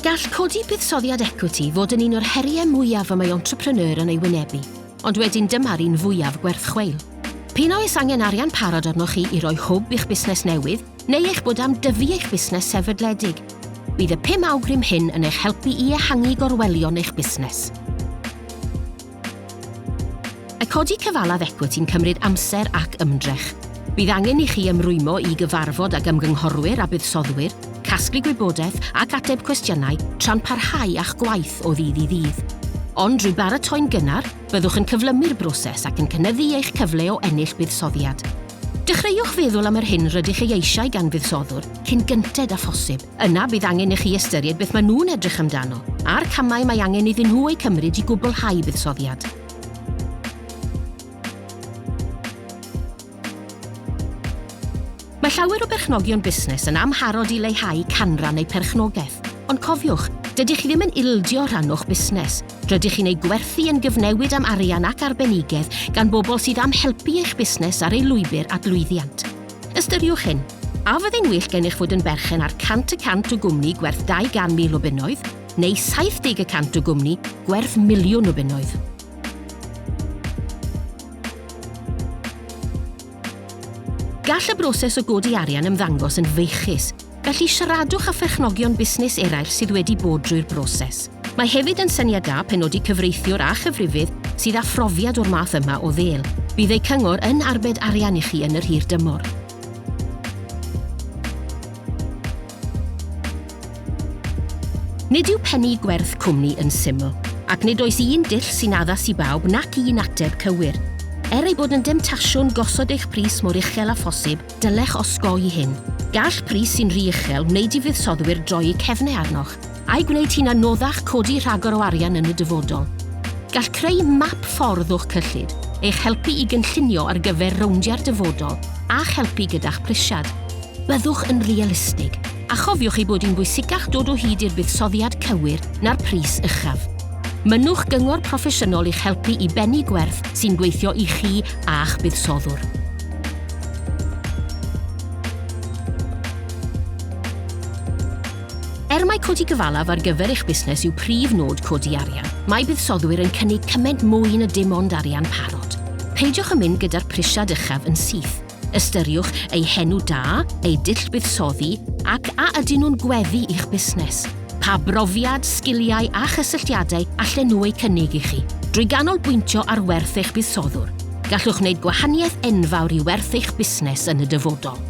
Gall codi buddsoddiad ecwiti fod yn un o'r heriau mwyaf y mae entrepreneur yn ei wynebu, ond wedyn dyma'r un fwyaf gwerthchweil. P'un oes angen arian parod arnoch chi i roi hwb i'ch busnes newydd, neu eich bod am dyfu eich busnes sefydledig. Bydd y 5 awgrym hyn yn eich helpu i ehangu gorwelion eich busnes. Y codi cyfalaf ecwiti'n cymryd amser ac ymdrech. Bydd angen i chi ymrwymo i gyfarfod ag ymgynghorwyr a buddsodwyr, casglu gwybodaeth ac ateb cwestiynau tra'n parhau a'ch gwaith o ddydd i ddydd. Ond drwy baratoi'n gynnar, byddwch yn cyflymu'r broses ac yn cynyddu eich cyfle o ennill buddsoddiad. Dechreuwch feddwl am yr hyn rydych chi eisiau gan fuddsodwr cyn gynted â phosib. Yna bydd angen i chi ystyried beth maen nhw'n edrych amdano, a'r camau mae angen iddyn nhw eu cymryd i gwblhau buddsoddiad. Mae llawer o berchnogion busnes yn amharod i leihau canran eu perchnogaeth. Ond cofiwch, dydych chi ddim yn ildio rhannwch busnes. Rydych chi'n ei gwerthu yn gyfnewid am arian ac arbenigedd gan bobl sydd am helpu eich busnes ar ei lwybr at lwyddiant. Ystyriwch hyn, a fyddai'n well gennych fod yn berchen ar 100% o gwmni gwerth 200,000 o bunnoedd, neu 70% o gwmni gwerth 1,000,000 o bunnoedd. Gall y broses o godi arian ymddangos yn feichus, felly siaradwch â pherchnogion busnes eraill sydd wedi bod drwy'r broses. Mae hefyd yn syniad da penodi cyfreithiwr a chyfrifydd sydd â phrofiad o'r math yma o ddel. Bydd eu cyngor yn arbed arian i chi yn yr hir dymor. Nid yw pennu gwerth cwmni yn syml, ac nid oes un dull sy'n addas i bawb nac un ateb cywir. Ei bod yn demtasiwn gosod eich pris mor uchel a phosib, dylech osgoi hyn. Gall pris sy'n rhy uchel wneud i fuddsodwyr droi eu cefnau arnoch, a'i gwneud hi'n anoddach codi rhagor o arian yn y dyfodol. Gall creu map ffordd o'ch cyllid, eich helpu i gynllunio ar gyfer rowndiau'r dyfodol, a'ch helpu gyda'ch prisiad. Byddwch yn realistig, a chofiwch ei bod hi'n bwysicach dod o hyd i'r buddsoddiad cywir na'r pris uchaf. Mynwch gyngor proffesiynol i'ch helpu i bennu gwerth sy'n gweithio i chi a'ch buddsodwr. Mai codi gyfalaf ar gyfer eich busnes yw prif nod codi arian, mae buddsodwyr yn cynnig cymaint mwy na dim ond arian parod. Peidiwch yn mynd gyda'r prisiad uchaf yn syth. Ystyriwch ei henw da, ei dull buddsoddi ac a ydyn nhw'n gweddu i'ch busnes. Pa brofiad, sgiliau a chysylltiadau allan nhw eu cynnig i chi, drwy ganolbwyntio ar werth eich buddsodwr. Gallwch wneud gwahaniaeth enfawr i werth eich busnes yn y dyfodol.